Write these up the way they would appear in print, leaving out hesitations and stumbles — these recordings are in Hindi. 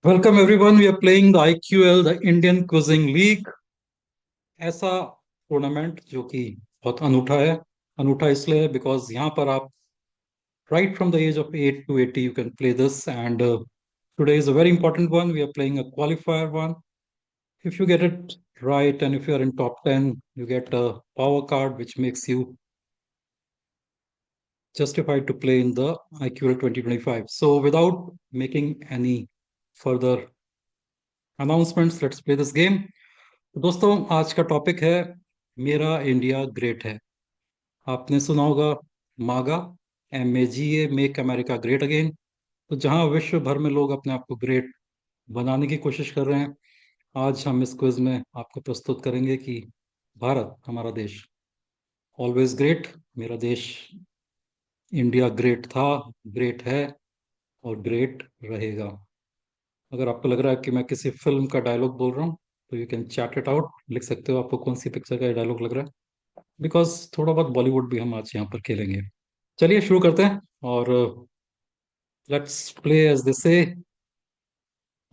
Welcome everyone. We are playing the IQL, the Indian Quizzing League. ऐसा टूर्नामेंट जो कि बहुत अनूठा है। अनूठा इसलिए है बिकॉज यहाँ पर आप right from the age of 8 to 80 you can play this, and today is a very important one. We are playing a qualifier one. If you get it right and if you are in top 10, you get a power card which makes you justified to play in the IQL 2025. So without making any further announcements, let's play this game. तो दोस्तों, आज का टॉपिक है मेरा इंडिया ग्रेट है। आपने सुना होगा मागा, MAGA, make America great again. तो जहां विश्व भर में लोग अपने आप को ग्रेट बनाने की कोशिश कर रहे हैं, आज हम इस क्विज में आपको प्रस्तुत करेंगे कि भारत हमारा देश ऑलवेज ग्रेट, मेरा देश इंडिया ग्रेट था, ग्रेट है और ग्रेट रहेगा। अगर आपको लग रहा है कि मैं किसी फिल्म का डायलॉग बोल रहा हूँ तो you can chat it out, लिख सकते हो आपको कौन सी पिक्चर का डायलॉग लग रहा है, बिकॉज थोड़ा बहुत बॉलीवुड भी हम आज यहाँ पर खेलेंगे। चलिए शुरू करते हैं और लेट्स प्ले एज दे से।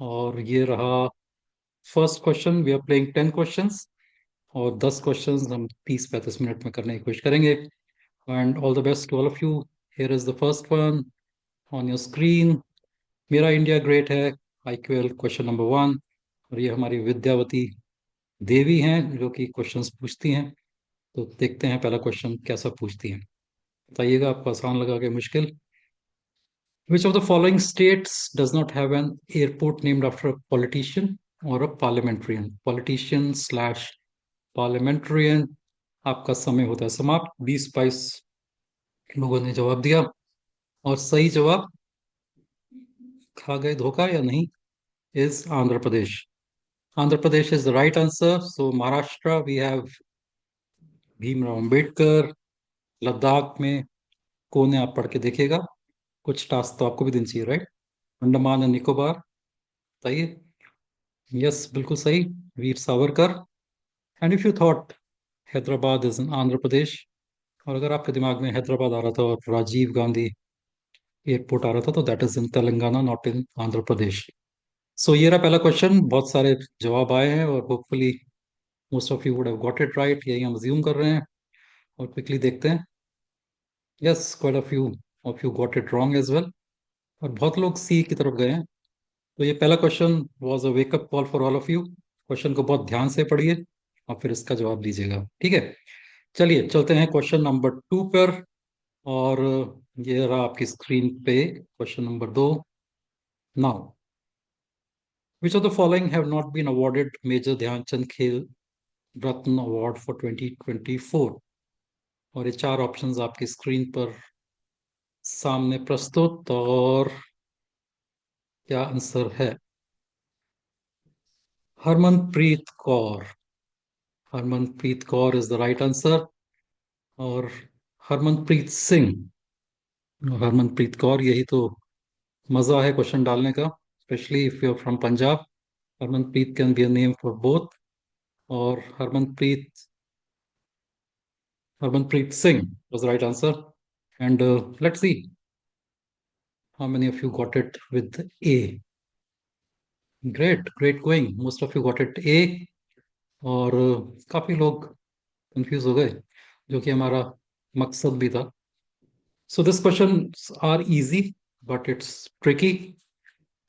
और ये रहा first question. We are playing 10 questions और 10 क्वेश्चंस हम 30-35 मिनट में करने की कोशिश करेंगे। And all the best to all of you. Here is the first one on your screen. मेरा इंडिया ग्रेट है, IQL क्वेश्चन नंबर 1। और ये हमारी विद्यावती देवी हैं जो कि क्वेश्चंस पूछती हैं। तो देखते हैं पहला क्वेश्चन कैसा पूछती हैं। बताइएगा आपको आसान लगा कि मुश्किल। Which of the following states does not have an airport named after a politician or a parliamentarian? Politician slash parliamentarian। आपका समय होता है समाप्त। 20-22 लोगों ने जवाब दिया और सही जवाब, खा गए धोखा या नहीं, is Andhra Pradesh. Andhra Pradesh is the right answer. So Maharashtra we have Bhimrao Ambedkar. Ladakh में कौन है, आप पढ़ के देखिएगा। कुछ टास्क तो आपको भी देना चाहिए, राइट। अंडमान एंड निकोबार, बताइए। यस, बिल्कुल सही, Veer Savarkar. And if you thought Hyderabad is in Andhra Pradesh, और अगर आपके दिमाग में हैदराबाद आ रहा था और राजीव गांधी एयरपोर्ट आ रहा था, तो that is in Telangana, not in Andhra Pradesh. So ये रहा पहला क्वेश्चन। बहुत सारे जवाब आए हैं और hopefully most of you would have got it right, यही हम अज्यूम कर रहे हैं। और क्विकली देखते हैं। Yes, quite of you got it wrong as well. और बहुत लोग सी की तरफ गए हैं। तो ये पहला question was a wake up call for all of you. Question को बहुत ध्यान से पढ़िए और फिर इसका जवाब दीजिएगा, ठीक है। चलिए चलते हैं क्वेश्चन नंबर 2 पर। और ये रहा आपकी स्क्रीन पे question number 2। Now, which of the following have not been awarded major Dhyan Chand Khel Ratna award for 2024? और ये चार ऑप्शंस आपकी स्क्रीन पर सामने प्रस्तुत। और क्या आंसर है? Harmanpreet Kaur. Harmanpreet Kaur is the right answer. और हरमनप्रीत सिंह, हरमनप्रीत कौर, यही तो मजा है क्वेश्चन डालने का, specially if you are from Punjab. Harmanpreet can be a name for both. और Harmanpreet Singh was right answer. And let's see how many of you got it with A. Great, great going, most of you got it A. और काफी लोग कंफ्यूज हो गए, जो कि हमारा मकसद भी था। So this question are easy but it's tricky.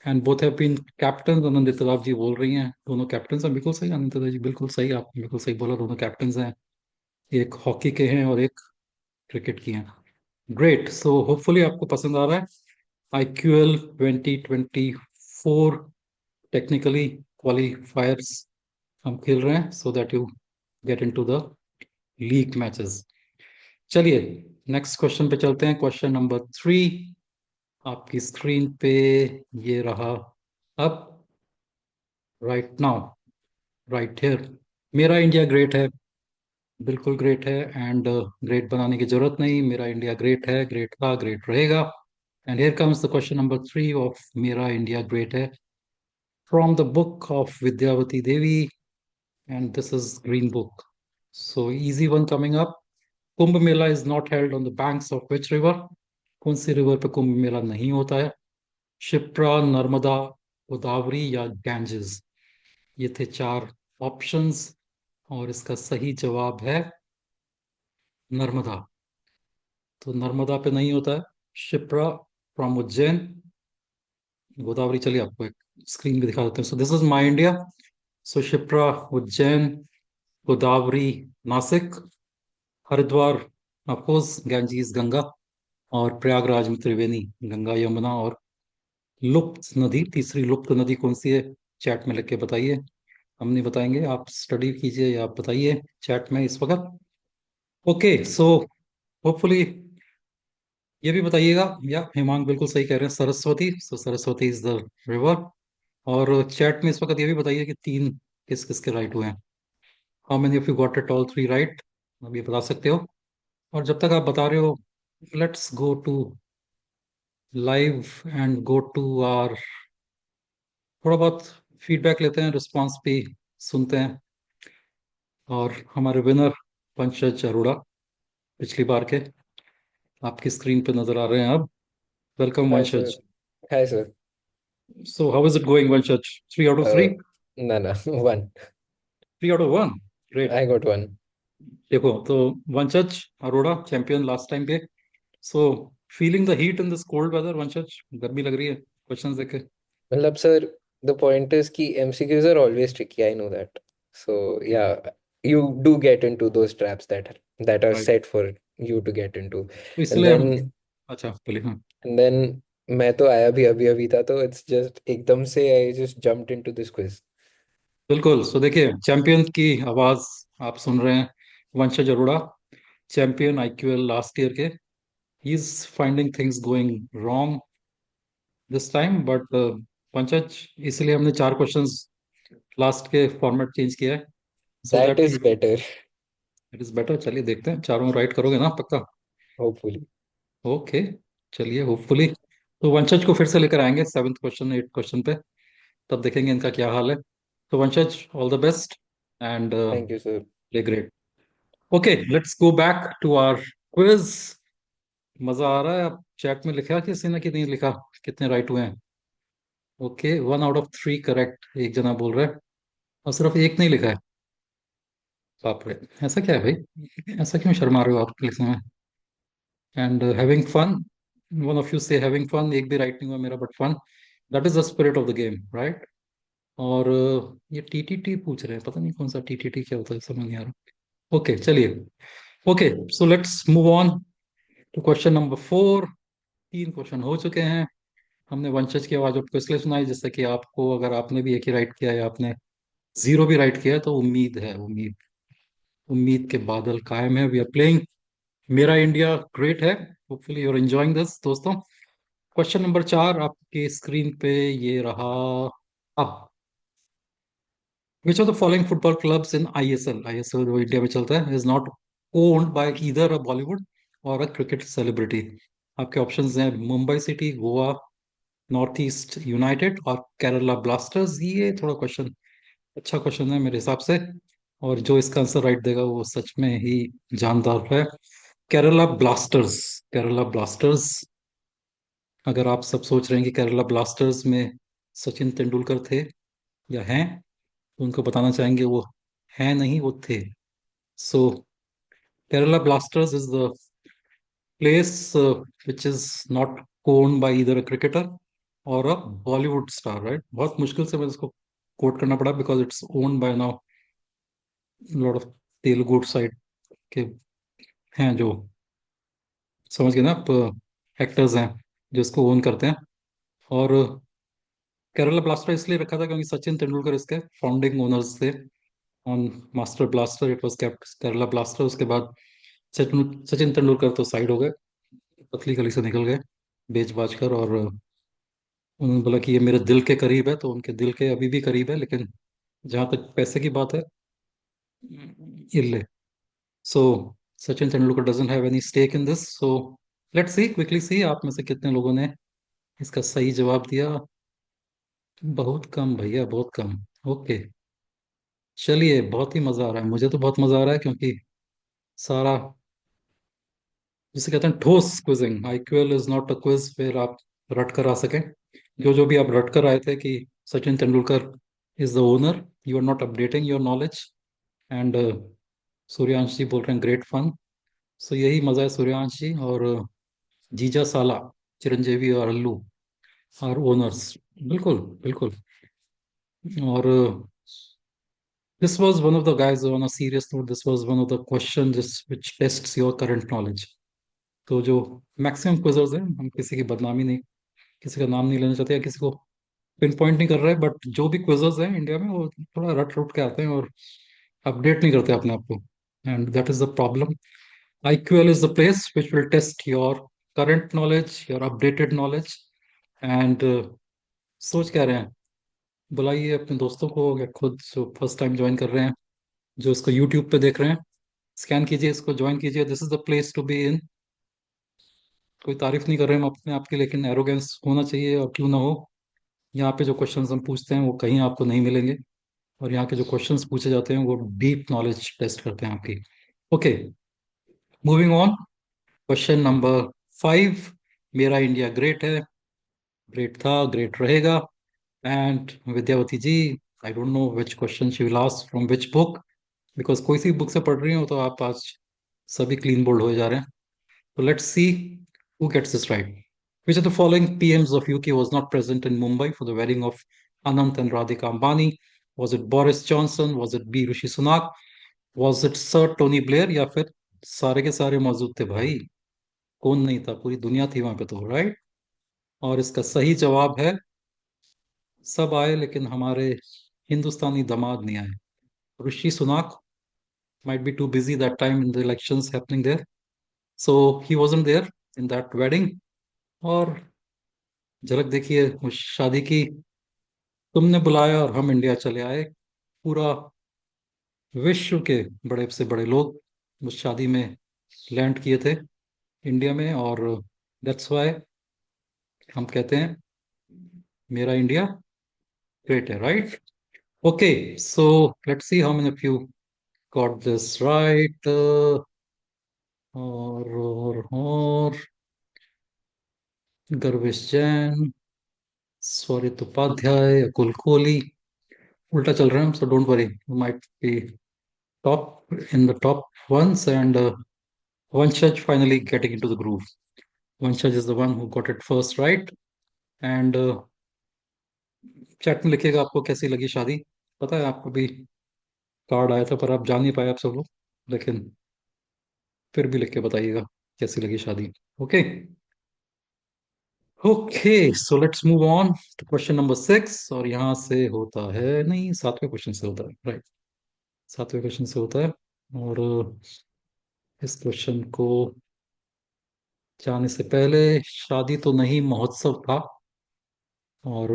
And both have been captain. Anandita ji बोल रही हैं दोनों कैप्टन हैं। बिल्कुल सही आनंदिता जी, बिल्कुल सही, आपने बिल्कुल सही बोला, दोनों कैप्टन हैं। एक हॉकी के हैं और एक क्रिकेट की हैं। ग्रेट। सो होपफुली आपको पसंद आ रहा है। IQL 2024 टेक्निकली क्वालिफायर्स हम खेल रहे हैं so that you get into the league matches. चलिए नेक्स्ट क्वेश्चन पे चलते हैं। क्वेश्चन नंबर 3 आपकी स्क्रीन पे ये रहा अब, राइट नाउ, राइट हियर। मेरा इंडिया ग्रेट है, बिल्कुल ग्रेट है। एंड ग्रेट बनाने की जरूरत नहीं, मेरा इंडिया ग्रेट है, ग्रेट था, ग्रेट रहेगा। And here comes the question number 3 of मेरा इंडिया ग्रेट है, from the book of Vidyavati Devi. And this is green book. So easy one coming up. Kumbh Mela is not held on the banks of which river? कौन सी रिवर पे कुंभ मेला नहीं होता है? शिप्रा, नर्मदा, गोदावरी या गैंजेस? ये थे चार ऑप्शंस, और इसका सही जवाब है नर्मदा। तो नर्मदा पे नहीं होता है। शिप्रा फ्रॉम उज्जैन। गोदावरी, चलिए आपको एक स्क्रीन भी दिखा देते हैं। So this is my India. So Shipra Ujjain, Godavari Nashik, Haridwar of course Ganges Ganga, और प्रयागराज में त्रिवेणी गंगा यमुना, और लुप्त नदी, तीसरी लुप्त नदी कौन सी है? चैट में लिख के बताइए। हम नहीं बताएंगे, आप स्टडी कीजिए या आप बताइए चैट में इस वक्त। ओके, सो होपफुली ये भी बताइएगा। या हिमांग बिल्कुल सही कह रहे हैं, सरस्वती। सो सरस्वती इज द रिवर। और चैट में इस वक्त ये भी बताइए कि तीन किस किस के राइट हुए हैं। How many of you got it all three right? अब ये बता सकते हो। और जब तक आप बता रहे हो, let's go to live and go to R, थोड़ा बहुत फीडबैक लेते हैं, रिस्पांस भी सुनते हैं। और हमारे विनर पंकज अरोड़ा, पिछली बार के, आपकी स्क्रीन पे नजर आ रहे हैं अब। Welcome Hi, sir. वंशज। Hi, sir. So how is it going वंशज? 3 out of 3? No, no, one. 3 out of 1? Great. I got one. देखो तो, वंशज अरोड़ा चैंपियन लास्ट टाइम के। So feeling the heat in this cold weather Vanshaj? गर्मी लग रही है क्वेश्चंस देखे? Well, sir, the point is कि MCQs are always tricky. I know that. So yeah, you do get into those traps that are right. set for you to get into, तो and इसलिए हम, then अच्छा बोलिए, हाँ। and then मैं तो आया भी अभी अभी था, तो it's just एकदम से I just jumped into this quiz. बिल्कुल। सो देखिए, चैंपियन की आवाज आप सुन रहे हैं, वंशज अरोड़ा, चैंपियन आईक्यूएल लास्ट ईयर के। He is finding things going wrong this time, but Pankaj, इसलिए हमने चार क्वेश्चंस लास्ट के फॉर्मेट चेंज किया है, सो That that is better, it is better. चलिए देखते हैं, चारों राइट करोगे ना पक्का? hopefully. ओके, चलिए होपफुली। तो वंशज को फिर से लेकर आएंगे सेवन्थ क्वेश्चन, एट क्वेश्चन पे, तब देखेंगे इनका क्या हाल है। तो Vanshaj, all the best and Thank you, sir. Play great. Okay, let's go back to our quiz. मजा आ रहा है? अब चैट में लिखा किसी ने कि नहीं लिखा, कितने राइट हुए हैं? ओके, 1 आउट ऑफ 3 करेक्ट, एक जना बोल रहा है, और सिर्फ एक नहीं लिखा है। बाप रे, ऐसा क्या है भाई? ऐसा क्यों शर्मा रहे हो आप लिखने में? And having fun, one of you say having fun, एक भी राइट नहीं हुआ मेरा, but fun, that is the spirit of the game, right? और ये टीटीटी पूछ रहे हैं, पता नहीं कौन सा टीटीटी क्या होता है, समझ नहीं आ रहा। ओके, चलिए। Okay, so let's move on to question number 4। तीन क्वेश्चन हो चुके हैं। हमने वंशज की आवाज आपको इसलिए सुनाई जिससे कि आपको, अगर आपने भी एक ही राइट किया या आपने जीरो भी राइट किया है, तो उम्मीद है, उम्मीद, उम्मीद के बादल कायम है। वी आर प्लेइंग मेरा इंडिया ग्रेट है। Hopefully you are enjoying this दोस्तों। क्वेश्चन नंबर 4 आपके स्क्रीन पे ये रहा। अब, which of the following football clubs in ISL, ISL जो इंडिया में चलता है, is not owned by either a Bollywood or a cricket celebrity? आपके ऑप्शंस हैं Mumbai city, Goa, North East United, or Kerala blasters. ये थोड़ा क्वेश्चन, अच्छा क्वेश्चन है मेरे हिसाब से, और जो इसका आंसर राइट देगा वो सच में ही जानदार है। Kerala blasters, Kerala blasters. अगर आप सब सोच रहे हैं कि केरला ब्लास्टर्स में सचिन तेंदुलकर थे या हैं, तो उनको बताना चाहेंगे वो हैं नहीं, वो थे। So Kerala Blasters is the place which is not owned by either a cricketer और अ बॉलीवुड स्टार, राइट? बहुत मुश्किल से मैं इसको कोट करना पड़ा, because it's owned by now lot of Telugu side के हैं, जो, समझ गए ना आप, एक्टर्स हैं जो इसको ओन करते हैं। और केरला ब्लास्टर इसलिए रखा था क्योंकि सचिन तेंदुलकर इसके फाउंडिंग ओनर्स थे। On master blaster it was kept Kerala blaster. उसके बाद सचिन सचिन तेंदुलकर तो साइड हो गए, पतली गली से निकल गए बेच बाज कर, और उन्होंने बोला कि ये मेरे दिल के करीब है, तो उनके दिल के अभी भी करीब है, लेकिन जहां तक पैसे की बात है, इल्ले। So Sachin Tendulkar doesn't have any stake in this. So let's see, quickly see, आप में से कितने लोगों ने इसका सही जवाब दिया? बहुत कम भैया, बहुत कम। ओके, चलिए, बहुत ही मजा आ रहा है, मुझे तो बहुत मजा आ रहा है, क्योंकि सारा, जिसे कहते हैं ठोस quizzing, IQL is not a quiz फिर आप रट कर आ सकें। जो जो भी आप रट कर आए थे कि Sachin Tendulkar is the owner. You are not updating your knowledge. And Suryansh जी बोल रहे हैं ग्रेट फन. सो यही मजा है सूर्यांश जी. और जीजा साला, चिरंजीवी और अल्लू आर ओनर्स. बिल्कुल बिल्कुल. और this was one of the guys on a serious note. This was one of the questions which tests your current knowledge. तो जो मैक्सिमम क्विजर्स हैं, हम किसी की बदनामी नहीं, किसी का नाम नहीं लेना चाहते या किसी को पिन पॉइंट नहीं कर रहे, बट जो भी क्विजर्स हैं इंडिया में वो थोड़ा रट रुट के आते हैं और अपडेट नहीं करते अपने आप को. And that is the problem. IQL is the place which will test your current knowledge, your updated knowledge. And सोच क्या रहे हैं, बुलाइए अपने दोस्तों को या खुद जो फर्स्ट टाइम ज्वाइन कर रहे हैं, जो इसको यूट्यूब पे देख रहे हैं, स्कैन कीजिए, इसको ज्वाइन कीजिए. This is the place to be in. कोई तारीफ नहीं कर रहे हैं हम अपने आप की, लेकिन एरोगेंस होना चाहिए और क्यों ना हो. यहाँ पे जो क्वेश्चंस हम पूछते हैं वो कहीं आपको नहीं मिलेंगे. और यहाँ के जो क्वेश्चंस पूछे जाते हैं वो डीप नॉलेज टेस्ट करते हैं आपकी. Okay, moving on. Question number 5. मेरा इंडिया ग्रेट है, ग्रेट था, ग्रेट रहेगा. And Vidyavati ji, I don't know which question she will ask from which book, because कोई सी बुक से पढ़ रही हो तो आप आज सभी क्लीन बोल्ड हो जा रहे हैं. तो let's see who gets this right. Which of the following PMs of UK was not present in Mumbai for the wedding of Anant and Radhika Ambani? Was it Boris Johnson? Was it B. Rishi Sunak? Was it Sir Tony Blair? या फिर सारे के सारे मौजूद थे भाई? कौन नहीं था? पूरी दुनिया थी वहां पे तो, राइट. और इसका सही जवाब है सब आए लेकिन हमारे हिंदुस्तानी दामाद नहीं आए. ऋषि Sunak might be too busy that time in the elections happening there, so he wasn't there in that wedding. और झलक देखिए उस शादी की. तुमने बुलाया और हम इंडिया चले आए. पूरा विश्व के बड़े से बड़े लोग उस शादी में लैंड किए थे इंडिया में. और दैट्स व्हाई हम कहते हैं मेरा इंडिया ग्रेट है, right. Okay, so let's see how many of you got this right. और गर्विश जैन, स्वरित उपाध्याय, अकुल कोहली. उल्टा चल रहे हैं हम, so don't worry, you might be top in the top ones. And Vanshaj finally getting into the groove. Vanshaj is the one who got it first right. And chat में लिखिएगा आपको कैसी लगी शादी. पता है आपको भी कार्ड आया था पर आप जान नहीं पाए आप सब लोग, लेकिन फिर भी लिख के बताइएगा कैसी लगी शादी. Okay. Okay, so let's move on to question number 6. और यहाँ से होता है, नहीं, 7वें क्वेश्चन से होता है, राइट. 7वें क्वेश्चन से होता है. और इस क्वेश्चन को जाने से पहले, शादी तो नहीं महोत्सव था. और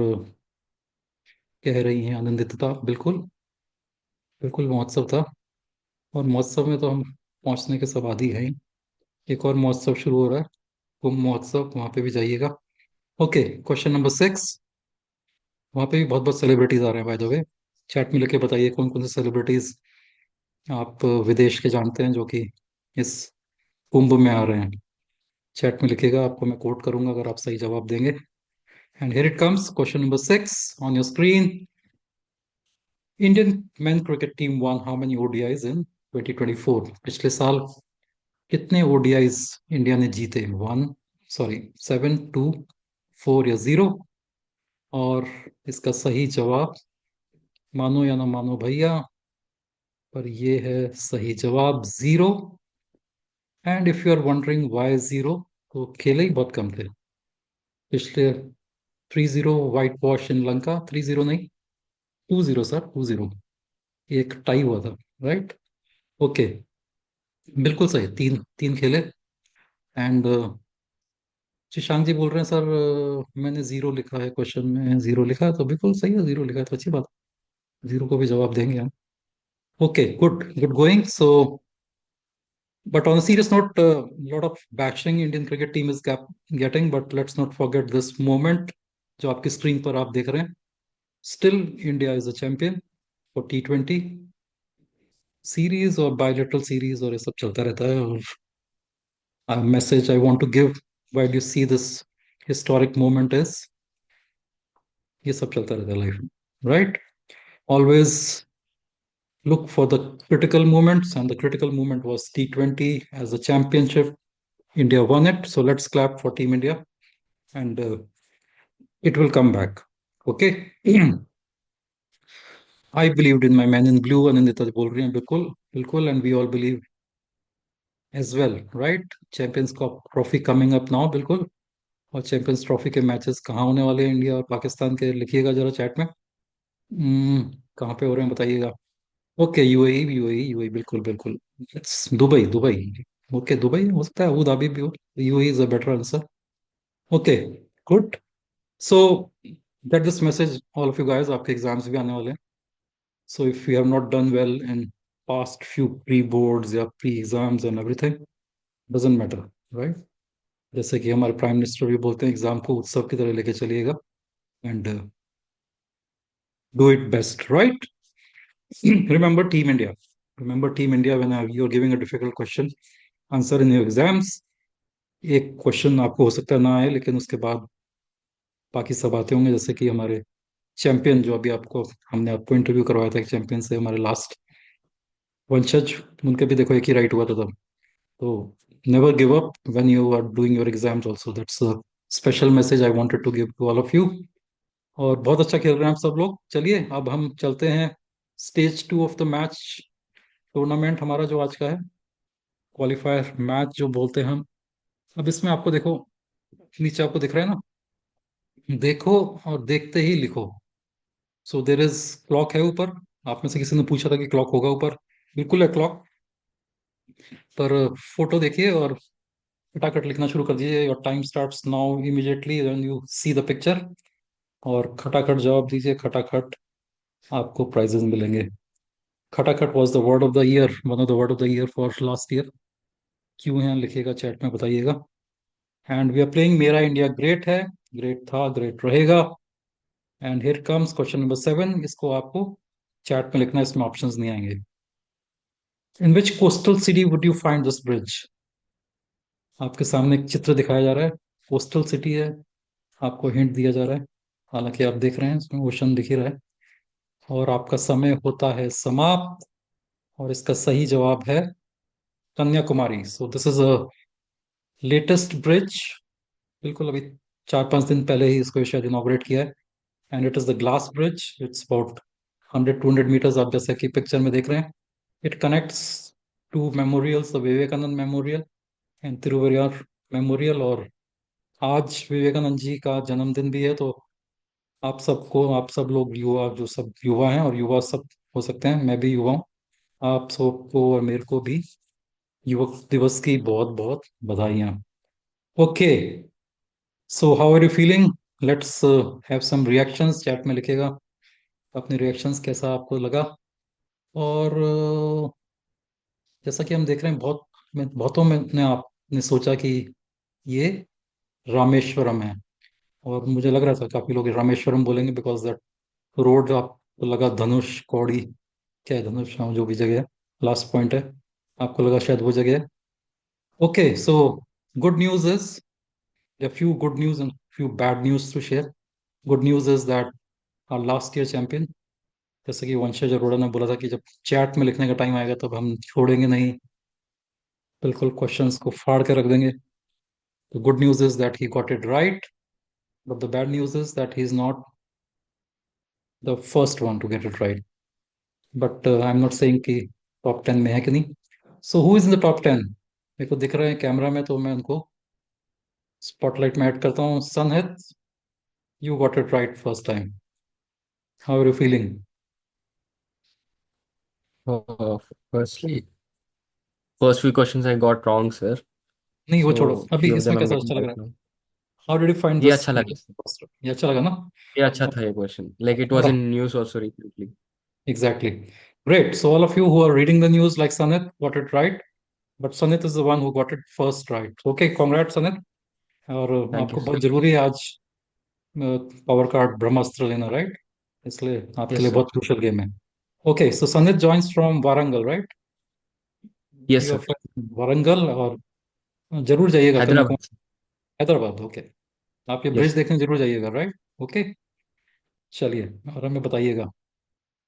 कह रही हैं आनंदिता, बिल्कुल बिल्कुल महोत्सव था. और महोत्सव में तो हम पहुंचने के सब आदी हैं ही. एक और महोत्सव शुरू हो रहा है, कुंभ महोत्सव, वहां पे भी जाइएगा. Okay, question number 6. वहां पे भी बहुत बहुत सेलिब्रिटीज आ रहे हैं बाय द वे. चैट में लिख के बताइए कौन कौन से सेलिब्रिटीज आप विदेश के जानते हैं जो कि इस कुंभ में आ रहे हैं. चैट में लिखिएगा, आपको मैं कोट करूंगा अगर आप सही जवाब देंगे. And here it comes, question number 6 on your screen. Indian main cricket team one how many ODIs इन 2024? पिछले साल कितने ODIs इंडिया ने जीते? 1, सॉरी, 7, 2, 4 या 0? और इसका सही जवाब, मानो या ना मानो भैया, पर ये है सही जवाब, 0. And if you are wondering why 0, तो खेले ही बहुत कम थे पिछले. 3-0 वाइट वॉश इन लंका. 3-0 नहीं, 2-0 सर, 2-0. एक टाई हुआ था, राइट. ओके, बिल्कुल सही. तीन तीन खेले. एंड शशांक जी बोल रहे हैं सर, मैंने 0 लिखा है क्वेश्चन में. 0 लिखा है तो बिल्कुल सही है, 0 लिखा है तो अच्छी बात है. 0 को भी जवाब देंगे हम. Okay, good good going. So but on a serious note, a lot of bashing Indian cricket team is getting, but let's not forget this moment जो आपकी स्क्रीन पर आप देख रहे हैं. Still India is a champion for T20 series और बायलैटरल सीरीज, और ये सब चलता रहता है. और message I want to give while you see this historic moment is ये सब चलता रहता है लाइफ में, right? Always look for the critical moments, and the critical moment was T20 as a championship. India won it. So let's clap for Team India, and it will come back. Okay. I believed in my man in blue, and Anindita बोल रही हैं बिल्कुल बिल्कुल, and we all believe as well, right? Champions Cup trophy coming up now, बिल्कुल. और चैंपियंस ट्रॉफी के मैचेस कहाँ होने वाले हैं इंडिया और पाकिस्तान के, लिखिएगा जरा चैट में. कहाँ पे हो रहे हैं बताइएगा. ओके, यूएई, यूएई, यूएई, बिल्कुल बिल्कुल. It's Dubai, Dubai. Okay, Dubai हो सकता है, अबू धाबी भी हो. UAE is a better answer. Okay, good. So get this message all of you guys, आपके एग्जाम्स भी आने वाले हैं. So if you have not done well in past few pre boards या pre exams and everything, doesn't matter, right? जैसे कि हमारे प्राइम मिनिस्टर भी बोलते हैं, एग्जाम को उत्सव की तरह लेके चलिएगा, and do it best, right? Remember Team India. Remember Team India when you're giving a difficult question. Answer in your exams. एक क्वेश्चन आपको हो सकता है ना आए, लेकिन उसके बाद बाकी सब आते होंगे. जैसे कि हमारे चैंपियन, जो अभी आपको हमने आपको इंटरव्यू करवाया था, एक चैंपियन से, हमारे लास्ट वंशज, उनके भी देखो एक ही राइट हुआ था तब. तो never give up when you are doing your exams also. That's a special message I wanted to give to all of you. और बहुत अच्छा खेल रहे हैं आप सब लोग. चलिए अब हम चलते हैं stage 2 of the match. Tournament हमारा जो आज का है, क्वालिफायर मैच जो बोलते हैं हम. अब इसमें आपको देखो, नीचे आपको दिख रहा है ना, देखो और देखते ही लिखो. सो देर इज क्लॉक है ऊपर. आप में से किसी ने पूछा था कि क्लॉक होगा ऊपर. बिल्कुल है क्लॉक. पर फोटो देखिए और फटाफट लिखना शुरू कर दीजिए. Your time starts now immediately when you see the picture. और खटाखट जवाब दीजिए, खटाखट. आपको प्राइजेस मिलेंगे. खटाखट was the word of the year, one of the word of the year for last year. क्यों है लिखिएगा चैट में, बताइएगा. एंड वी आर प्लेइंग मेरा इंडिया ग्रेट है. ग्रेट था, ग्रेट रहेगा. And here comes question number 7. इसको आपको चैट में लिखना है, इसमें ऑप्शंस नहीं आएंगे. In which coastal city would you find this bridge? आपके सामने एक चित्र दिखाया जा रहा है, कोस्टल सिटी है. आपको हिंट दिया जा रहा है. हालांकि आप देख रहे हैं इसमें ओशन दिख ही रहा है. और आपका समय होता है समाप्त. और इसका सही जवाब है Kanyakumari. So this is a latest bridge. बिल्कुल अभी 4-5 दिन पहले ही इसको शायद इनॉग्रेट किया है. And it is the glass bridge. It's about 100-200 meters, आप जैसे कि पिक्चर में देख रहे हैं. It connects to memorials, the Vivekananda memorial and Thiruvalluvar memorial. और आज विवेकानंद जी का जन्मदिन भी है. तो आप सबको, आप सब लोग युवा, जो सब युवा हैं, और युवा सब हो सकते हैं, मैं भी युवा हूँ, आप सबको और मेरे को भी युवक दिवस की बहुत बहुत बधाइयाँ. Okay, so how are you feeling? Let's have some reactions. Chat में लिखेगा अपने रिएक्शंस, कैसा आपको लगा. और जैसा कि हम देख रहे हैं, बहुतों में ने आपने सोचा कि ये रामेश्वरम है. और मुझे लग रहा था काफी लोग रामेश्वरम बोलेंगे, बिकॉज दैट रोड आपको लगा धनुष कौड़ी, क्या है धनुष, हाँ, जो भी जगह है, लास्ट पॉइंट है, आपको लगा शायद वो जगह है. Okay, so good news is, few good news and few bad news to share. Good news is that our last year champion, जैसे कि वंशज अरोड़ा ने बोला था कि जब चैट में लिखने का टाइम आएगा तब हम छोड़ेंगे नहीं, बिल्कुल क्वेश्चंस को फाड़ के रख देंगे. The good news is that he got it right, but the bad news is that he's not the first one to get it right. But I'm not saying कि टॉप 10 में है कि नहीं. So who is in the top 10? मेरे को दिख रहे हैं कैमरा में, तो मैं उनको स्पॉटलाइट में ऐड करता हूँ. Sannihit, you got it right first time. How are you feeling? Uh, Firstly, first few questions I got wrong, sir. नहीं वो छोड़ो, So अभी few of इसमें them I'm कैसा getting अच्छा लग right रहा है? now. How did you find ये this अच्छा लगा. poster? ये अच्छा लगा ना? ये अच्छा था ये क्वेश्चन. Like it was और in news also recently. exactly. Great. So all of you who are reading the news like Sanit got it right, but Sanit is the one who got it first right. Okay, congrats Sanit. और Thank you, आपको sir. बहुत जरूरी है आज पावर कार्ड ब्रह्मास्त्र लेना, राइट? इसलिए आपके Yes, लिए sir. बहुत क्रूशल गेम है. Okay, so Sanit joins from Warangal, right? Yes, you sir. Are Warangal. और जरूर जाइएगा Hyderabad. कन्याकुमारी, हैदराबाद. ओके, आप ये ब्रिज Yes. देखने जरूर जाइएगा, राइट? ओके. चलिए, और हमें बताइएगा।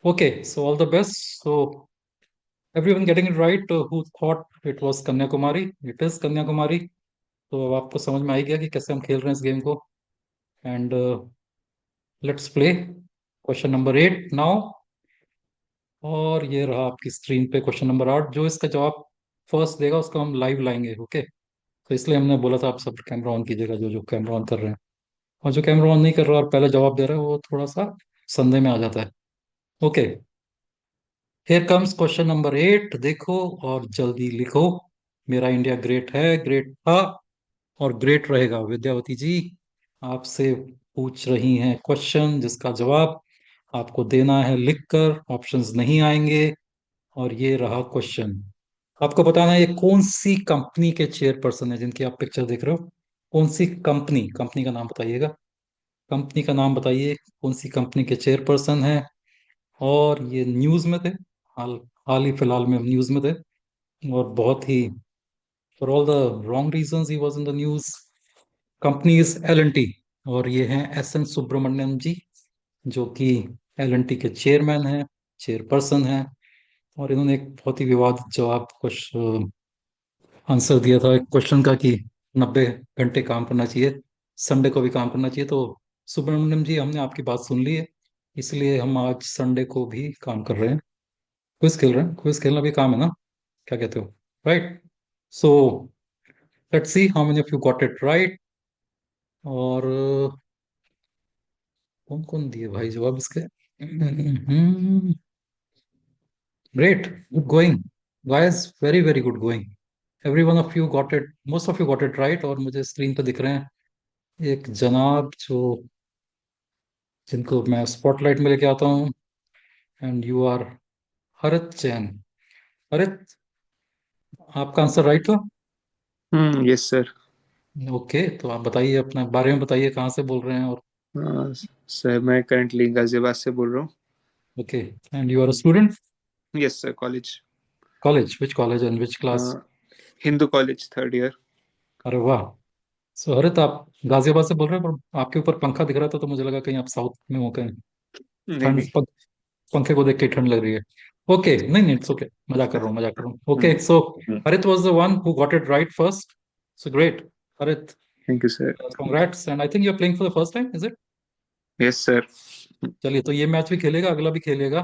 Okay, so all the best. So everyone getting it right, who thought it was Kanyakumari, it is Kanyakumari. तो अब आपको समझ में आ ही गया कि कैसे हम खेल रहे हैं इस गेम को। And let's play question number 8 now. और ये रहा आपकी स्क्रीन पे क्वेश्चन नंबर 8। जो इसका जवाब फर्स्ट देगा उसको हम लाइव लाएंगे, ओके। तो इसलिए हमने बोला था आप सब कैमरा ऑन कीजिएगा, जो जो कैमरा ऑन कर रहे हैं। और जो कैमरा ऑन नहीं कर रहा और पहले जवाब दे रहा है वो थोड़ा सा संदेह में आ जाता है। Okay, here comes question number 8। देखो और जल्दी लिखो। मेरा इंडिया ग्रेट है, ग्रेट था और ग्रेट रहेगा। विद्यावती जी आपसे पूछ रही हैं क्वेश्चन जिसका जवाब आपको देना है लिखकर, ऑप्शंस नहीं आएंगे। और ये रहा क्वेश्चन। आपको बताना है ये कौन सी कंपनी के चेयरपर्सन है जिनकी आप पिक्चर देख रहे हो। कौन सी कंपनी, कंपनी का नाम बताइएगा। कंपनी का नाम बताइए, कौन सी कंपनी के चेयरपर्सन है। और ये न्यूज में थे, हाल हाल ही फिलहाल में न्यूज में थे। और बहुत ही, for all the wrong reasons he was in the news. Company is L&T। और ये हैं S N सुब्रमण्यम जी, जो कि L&T के चेयरमैन हैं, चेयरपर्सन हैं। और इन्होंने एक बहुत ही विवादित जवाब कुछ आंसर दिया था एक क्वेश्चन का कि 90 घंटे काम करना चाहिए, संडे को भी काम करना चाहिए। तो सुब्रमण्यम जी, हमने आपकी बात सुन ली है, इसलिए हम आज संडे को भी काम कर रहे हैं। क्विज खेल रहे हैं, क्विज खेलना भी काम है ना, क्या कहते हो? Right. So let's see how many of you got it right. और कौन कौन दिए भाई जवाब इसके? Great, good going guys, very very good going. Every one of you got it, most of you got it right. और मुझे स्क्रीन पे दिख रहे हैं एक जनाब जो, जिनको मैं स्पॉटलाइट में लेके आता हूँ। एंड यू आर हरित जैन। हरित, आपका आंसर राइट था। Yes sir. ओके, तो आप बताइए, अपने बारे में बताइए, कहाँ से बोल रहे हैं। और सर मैं करंटली गाजियाबाद से बोल रहा हूँ। Okay, and you are a student. Yes sir, college. College, which college and which class? Hindu college, third year. अरे वाह। सो हरित, आप गाजियाबाद से बोल रहे हैं, पर आपके ऊपर पंखा दिख रहा था तो मुझे लगा कहीं आप साउथ में हो कहीं। नहीं ठंड नहीं। पंखे को देख के ठंड लग रही है। ओके, नहीं नहीं, इट्स ओके, मजाक कर रहा हूँ, मजाक कर रहा हूँ। Okay, so Harit was the one who got it right first. So great Harit, thank you sir. congrats, and I think you're playing for the first time, is it? Yes sir. चलिए, तो ये मैच भी खेलेगा, अगला भी खेलेगा।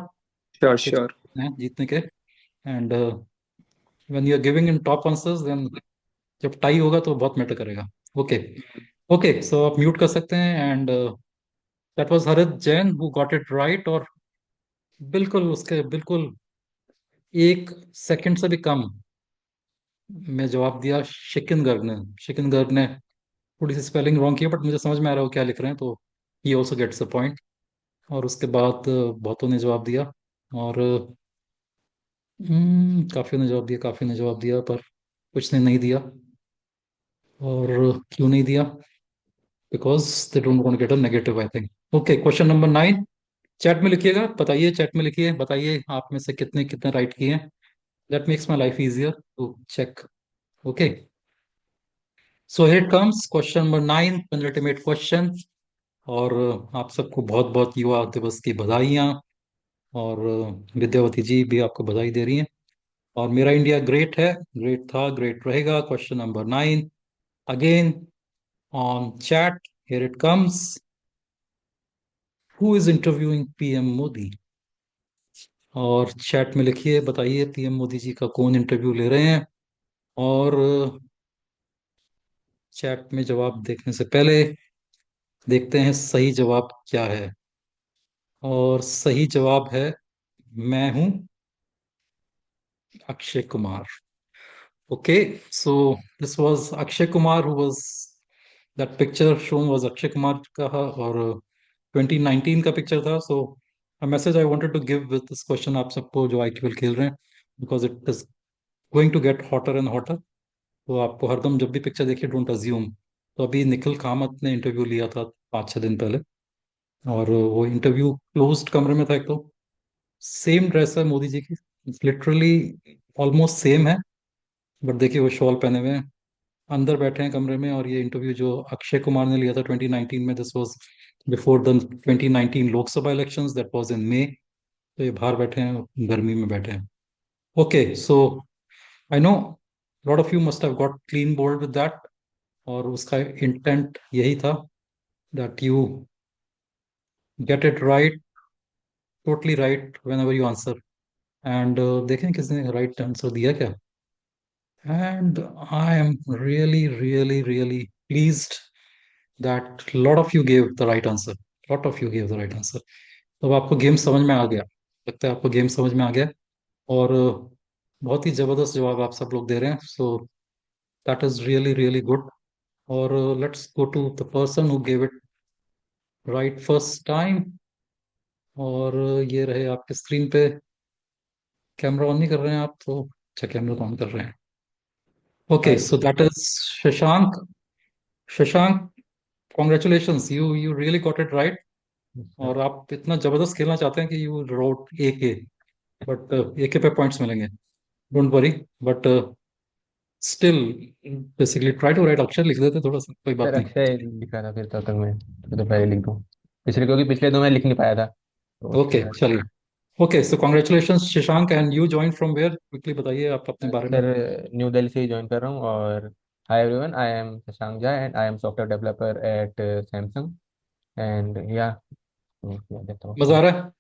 श्योर आपके श्योर। चांस हैं जीतने के। And when you are giving in top answers, then जब टाई होगा तो बहुत मैटर करेगा। ओके। ओके, सो आप म्यूट कर सकते हैं। एंड दैट वाज हरित Jain who got it right. और बिल्कुल उसके बिल्कुल 1 सेकंड से भी कम में जवाब दिया शिकन गर्ग ने। शिकन गर्ग ने थोड़ी सी स्पेलिंग रॉन्ग की है, बट मुझे समझ में आ रहा है वो क्या लिख रहे हैं, तो he also gets the point. और उसके बाद बहुतों ने जवाब दिया। और काफी ने जवाब दिया, काफी ने जवाब दिया, पर कुछ ने नहीं दिया। और क्यों नहीं दिया? Because they don't want get a negative, I think. Okay, question number 9। Chat में लिखिएगा, बताइए, चैट में लिखिए, बताइए आप में से कितने कितने राइट किए हैं। That makes my life easier to check. Okay, so here comes question number 9, penultimate question. और आप सबको बहुत बहुत युवा दिवस की बधाइयाँ। और विद्यावती जी भी आपको बधाई दे रही हैं। और मेरा इंडिया ग्रेट है, ग्रेट था, ग्रेट रहेगा। Question number 9 again on chat, here it comes. Who is interviewing PM Modi? और चैट में लिखिए, बताइए PM मोदी जी का कौन इंटरव्यू ले रहे हैं। और चैट में जवाब देखने से पहले देखते हैं सही जवाब क्या है। और सही जवाब है, मैं हूं Akshay Kumar. Okay, so this was Akshay Kumar who was, that picture shown was Akshay Kumar का। और 2019 का पिक्चर था। So a message I wanted to give with this question आप सबको जो IQL खेल रहे हैं, because it is going to get hotter and hotter. तो आपको हरदम जब भी पिक्चर देखिए, डोंट अज्यूम। तो अभी निखिल कामत ने इंटरव्यू लिया था 5-6 दिन पहले। और वो इंटरव्यू क्लोज्ड कमरे में था। एक तो सेम ड्रेस है मोदी जी की, लिटरली ऑलमोस्ट सेम है। बट देखिए वो शॉल पहने हुए हैं, अंदर बैठे हैं कमरे में। और ये इंटरव्यू जो अक्षय कुमार ने लिया था 2019 में, this was before the 2019 Lok Sabha elections, that was in May. तो ये बाहर बैठे हैं, गर्मी में बैठे हैं। Okay, so I know lot of you must have got clean bold with that, और उसका इंटेंट यही था that you get it right, totally right whenever you answer. And देखें किसने राइट आंसर दिया क्या। And I am really really really pleased that lot of you gave the right answer. Lot of you gave the right answer. तो अब आपको गेम समझ में आ गया, लगता है आपको गेम समझ में आ गया। और बहुत ही जबरदस्त जवाब आप सब लोग दे रहे हैं, so that is really really good. और let's go to the person who gave it right first time. और ये रहे आपके स्क्रीन पे। कैमरा ऑन नहीं कर रहे हैं आप तो? अच्छा, कैमरा ऑन कर रहे हैं। ओके, हाँ सो जी। That is Shashank. Shashank, congratulations, you really got it right. और आप इतना जबरदस्त खेलना चाहते हैं कि यू रोट ए के, बट ए के पे पॉइंट्स मिलेंगे, don't worry. But still basically try to write, अक्षर लिख देते थोड़ा सा, कोई बात सर नहीं। अक्षय लिखा था, फिर तब तक मैं तो पहले लिख दूँ पिछले, क्योंकि पिछले दो मैं लिख नहीं पाया था तो उसके ओके, बाद। चलिए। Okay, so congratulations Shashank, and you join from where, quickly बताइए आप अपने बारे में। सर न्यू दिल्ली से ही ज्वाइन कर रहा हूँ। और hi everyone, I am Shashank Jha and I M software developer at Samsung. And या तो क्या देता हूँ मजा आ रहा है?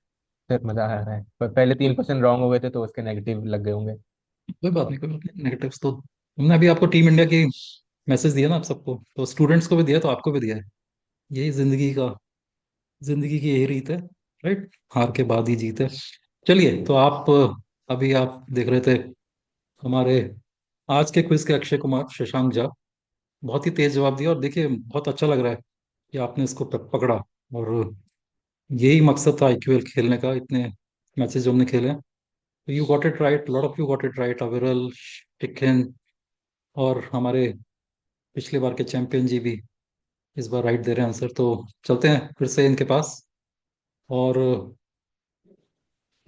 सर, मज़ा आ रहा है, पर पहले कोई 3% रॉन्ग हो गए थे तो उसके नेगेटिव लग गए होंगे। कोई बात नहीं, कोई बात नहीं, नेगेटिव्स तो हमने अभी आपको टीम इंडिया की मैसेज दिया ना आप सबको, तो स्टूडेंट्स को भी दिया, तो आपको भी दिया है। यही जिंदगी की यही रीत है, राइट? हार के बाद ही जीत है। चलिए, तो आप अभी आप देख रहे थे हमारे आज के क्विज के अक्षय कुमार शशांक झा। बहुत ही तेज जवाब दिया, और देखिए बहुत अच्छा लग रहा है कि आपने इसको पकड़ा। और यही मकसद था आईक्यूएल खेलने का, इतने मैचेस जो हमने खेले हैं। तो you got it right, lot of you got it right, अविरल, टिकन, और हमारे पिछले बार के चैंपियन जी भी इस बार राइट दे रहे हैं आंसर। तो चलते हैं फिर से इनके पास। और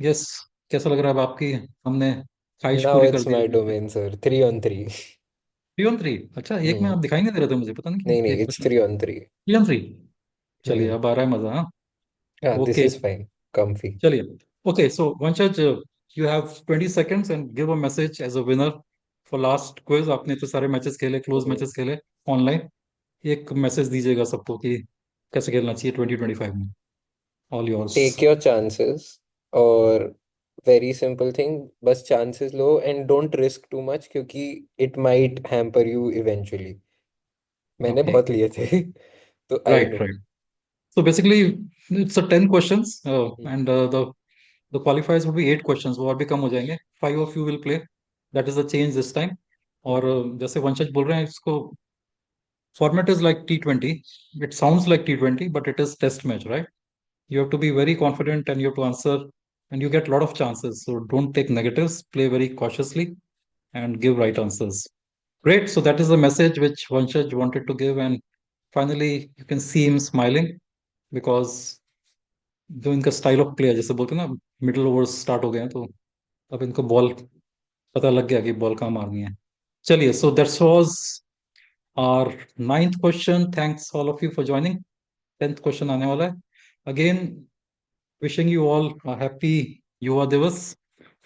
यस, कैसा लग रहा है अब आपकी, हमने ख्वाहिश नाउ पूरी कर इट्स दी माय अपनी। Domain sir, 3 on 3। 3 on 3? अच्छा, एक में हम्म। आप दिखाई नहीं दे रहे थे मुझे, पता नहीं नहीं क्यों, नहीं, एक इट्स क्वेश्चन। 3 on 3। 3 on 3? चलिए, हम्म। अब आ रहा है मजा, हाँ। हाँ, this okay, is fine, comfy. चलिए। Okay, so Vanshaj, you have 20 seconds and give a message as a winner for last quiz. आपने तो सारे मैचेस खेले, क्लोज मैचेस खेले ऑनलाइन। एक मैसेज दीजिएगा सबको कि कैसे खेलना चाहिए 2025 में। All yours. Take your chances, और वेरी सिंपल थिंग, बस चांसेस लो and don't risk too much, क्योंकि it might hamper you eventually. मैंने ओके, बहुत लिए थे तो I right no. Right. So basically, it's a 10 questions, and the qualifiers would be 8 questions. वो और भी कम हो जाएंगे। 5 of you will play. That is the change this time. और जैसे वंशज बोल रहे हैं, इसको format is like T20. It sounds like T20, but it is test match, right? You have to be very confident and you have to answer, and you get a lot of chances. So don't take negatives. Play very cautiously and give right answers. Great. So that is the message which Vanshaj wanted to give, and finally you can see him smiling because जो इनका स्टाइल ऑफ प्ले है, जैसे बोलते हैं ना, मिडिल ओवर्स स्टार्ट हो गए हैं, तो अब इनको बॉल पता लग गया कि बॉल कहाँ मारनी है। चलिए, so that's was our 9th question. Thanks all of you for joining. 10th question आने वाला है। Again, wishing you all happy Yuva Diwas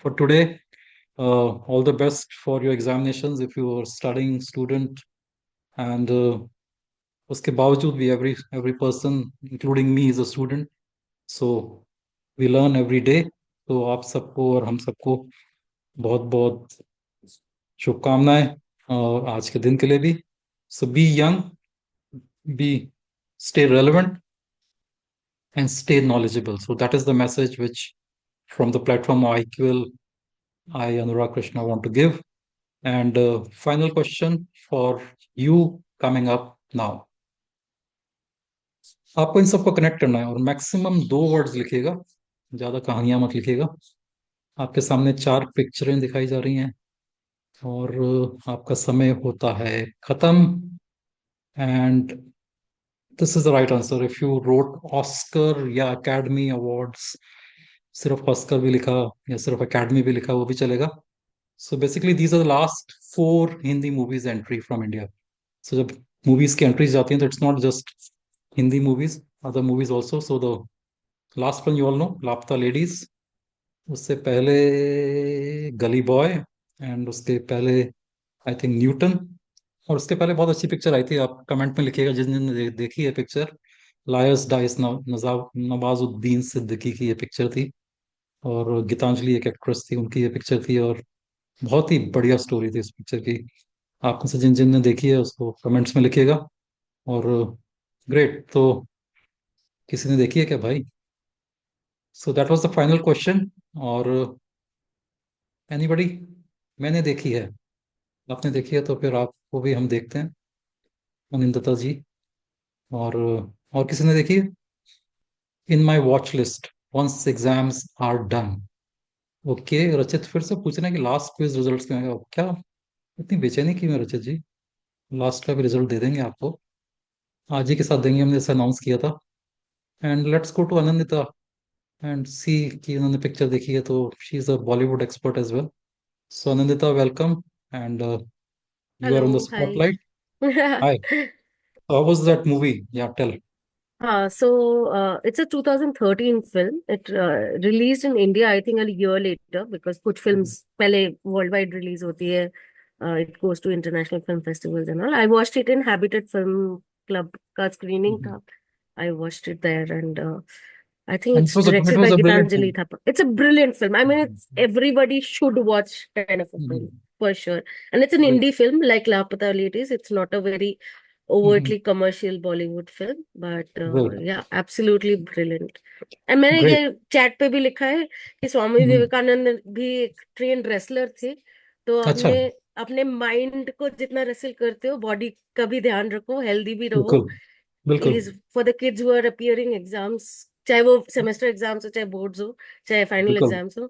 for today. All the best for your examinations if you are studying student. And उसके बावजूद भी every person including me is a student, so we learn every day. तो आप सबको और हम सबको बहुत बहुत शुभकामनाएं, और आज के दिन के लिए भी। So be young, be stay relevant, and stay knowledgeable. So that is the message which from the platform IQL, I Anurag Krishna want to give. And final question for you coming up now. आपको इन सबको कनेक्ट करना है, और मैक्सिमम 2 वर्ड्स लिखिएगा, ज्यादा कहानियां मत लिखिएगा। आपके सामने 4 पिक्चरें दिखाई जा रही हैं, और आपका समय होता है खत्म। And this is the right answer. If you wrote Oscar या अकेडमी अवार्ड्स, सिर्फ ऑस्कर भी लिखा या सिर्फ अकेडमी भी लिखा, वो भी चलेगा। So basically these are the last 4 Hindi movies entry from India. So जब मूवीज की एंट्रीज जाती हैं, तो it's not just Hindi movies, other movies also. So the last one you all know, लापता लेडीज, उससे पहले गली बॉय, एंड उसके पहले आई थिंक न्यूटन, और उसके पहले बहुत अच्छी पिक्चर आई थी, आप कमेंट में लिखिएगा जिन देखी है picture, lawyers dice, Nawazuddin Siddiqui की ये पिक्चर थी, और गीतांजलि एक एक्ट्रेस थी, उनकी ये पिक्चर थी, और बहुत ही बढ़िया स्टोरी थी इस पिक्चर की। आप में से जिन जिन ने देखी है उसको कमेंट्स में लिखिएगा। और ग्रेट, तो किसी ने देखी है क्या भाई? सो that was the final question. और एनीबडी? मैंने देखी है, आपने देखी है, तो फिर आपको भी हम देखते हैं, अनिंदिता जी। और किसी ने देखी है? In my watch list once exams are done. Okay, Rachit फिर से पूछना है कि लास्ट क्विज रिजल्ट्स क्या है? क्या इतनी बेचैनी की में रचित जी? लास्ट का भी रिजल्ट दे देंगे आपको, आज ही के साथ देंगे, हमने जैसे अनाउंस किया था। And let's go to Anandita and see कि उन्होंने पिक्चर देखी है, तो she is a Bollywood expert as well. So Anandita, welcome, and you are on the Hello, hi. Spotlight. Hi, how was that movie? या tell. It's a 2013 film. It released in India, I think, a year later because कुछ films पहले worldwide release होती है. It goes to international film festivals and all. I watched it in Habitat Film Club का screening था. I watched it there, and I think and it's directed it by was a brilliant Gitanjali Thapa. It's a brilliant film. I mean, it's everybody should watch kind of a film movie. for sure. And it's an Great. indie film like Lapata Ladies. It's not a very overtly commercial Bollywood film, but Great. yeah, absolutely brilliant. And मैंने Great. ये चैट पे भी लिखा है कि स्वामी विवेकानंद भी एक ट्रेन रेसलर थे, तो अच्छा, अपने अपने माइंड को जितना रेसल करते हो, बॉडी का भी ध्यान रखो, हेल्दी भी रहो. बिल्कुल बिल्कुल is for the kids who are appearing exams, चाहे वो सेमेस्टर एग्जाम्स हो, चाहे बोर्ड्स हो, चाहे फाइनल बिल्कुल। एग्जाम्स हो.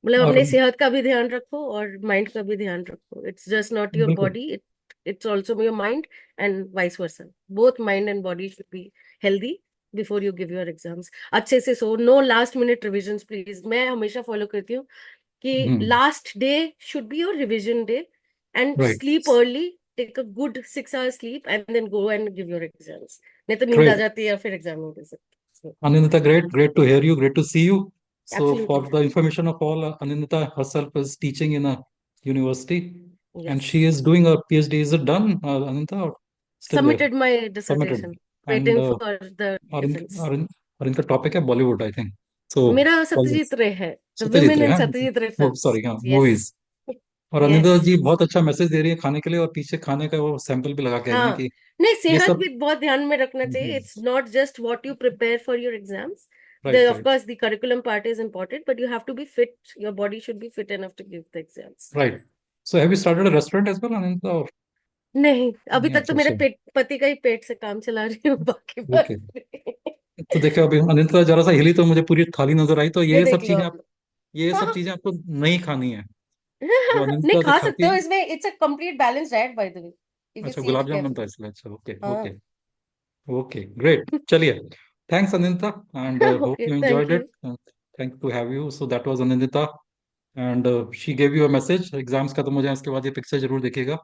मतलब और अपने सेहत का भी ध्यान रखो और माइंड का भी ध्यान रखो. इट्स जस्ट नॉट योर बिल्कुल body, it's also your mind, and vice versa. Both mind and body should be healthy before you give your exams. अच्छे से सो, no last minute revisions please. मैं हमेशा फॉलो करती हूँ कि last day should be your revision day, and right. sleep early. Take a good 6 hours sleep and then go and give your exams. नहीं तो नींद आ ग्रेट जाती है, फिर एग्जाम नहीं दे सकते. So, Anindita, great to hear you, great to see you. So for absolutely. the information of all, Anindita herself is teaching in a university, and she Yes. is doing her PhD. Is it done, Anindita, or still there? Submitted my Submitted. dissertation. And Waiting for the और defense. इनका टॉपिक है बॉलीवुड, आई थिंक। सो मेरा सत्यजीत रे है. The सत्यजीत women रे, in हाँ, Satyajit Ray वो films. सॉरी, हाँ, Yes. मूवीज। और Yes. अनिंदिता जी बहुत अच्छा मैसेज दे रही है खाने के लिए, और पीछे खाने का वो सैंपल भी लगा के आई है हाँ, कि नहीं, ये सेहत सब। भी बहुत ध्यान में रखना चाहिए. It's not just what you prepare for your exams. Right Of right course, the curriculum part is important, but you have to be fit. Your body should be fit enough to give the exams. Right. So have you started a restaurant as well, Anindita, और नहीं, अभी नहीं? तक तो अच्छा मेरे अच्छा, पति का ही पेट से काम चला रही हूँ, बाकी बात ओके। नहीं. तो देखिए, अभी अनिंदिता जरा सा हिली तो मुझे पूरी थाली नजर आई, तो ये ये सब देख लो चीजें आप आप, लोग. ये हाँ सब हाँ. चीजें आपको नहीं खानी है, जो नहीं, अनिंदिता खा सकते दिखाती हो है। इसमें. It's a complete balance diet by the way, if you अच्छा, सी इट गुलाब जामुन बनता केयरफुली. है इसलिए, अच्छा, ओके हाँ. ओके ओके, ग्रेट, चलिए। Thanks Anindita, and hope Okay, you thank enjoyed you. It. Thank to have you. So that was Anindita, and she gave you a message, exams खत्म हो जाए उसके बाद ये पिक्चर जरूर देखिएगा।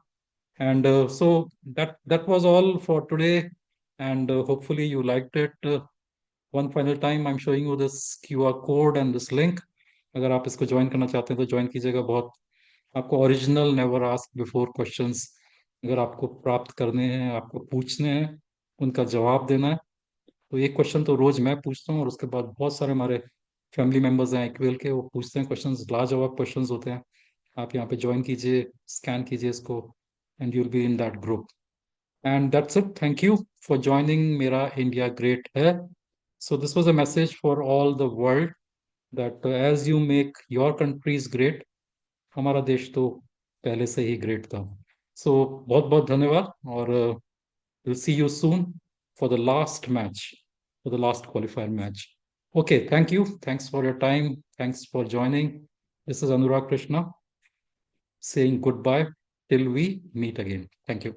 And so that was all for today, and hopefully you liked it. One final time, I'm showing you this QR code and this link. अगर आप इसको ज्वाइन करना चाहते हैं तो ज्वाइन कीजिएगा। बहुत आपको original never ask before questions अगर आपको प्राप्त करने हैं, आपको पूछने हैं, उनका जवाब देना है, तो एक क्वेश्चन तो रोज मैं पूछता हूँ, और उसके बाद बहुत सारे हमारे फैमिली मेंबर्स हैं इक्वेल के, वो पूछते हैं क्वेश्चंस, लाजवाब क्वेश्चंस होते हैं। आप यहाँ पे ज्वाइन कीजिए, स्कैन कीजिए इसको, and you'll be in that group. And that's it. Thank you for joining Mera India Great Hai. So this was a message for all the world that as you make your countries great, हमारा देश तो पहले से ही great था. So बहुत बहुत धन्यवाद, और we'll see you soon for the last match, for the last qualifier match. Okay, thank you. Thanks for your time. Thanks for joining. This is Anurag Krishna saying goodbye till we meet again. Thank you.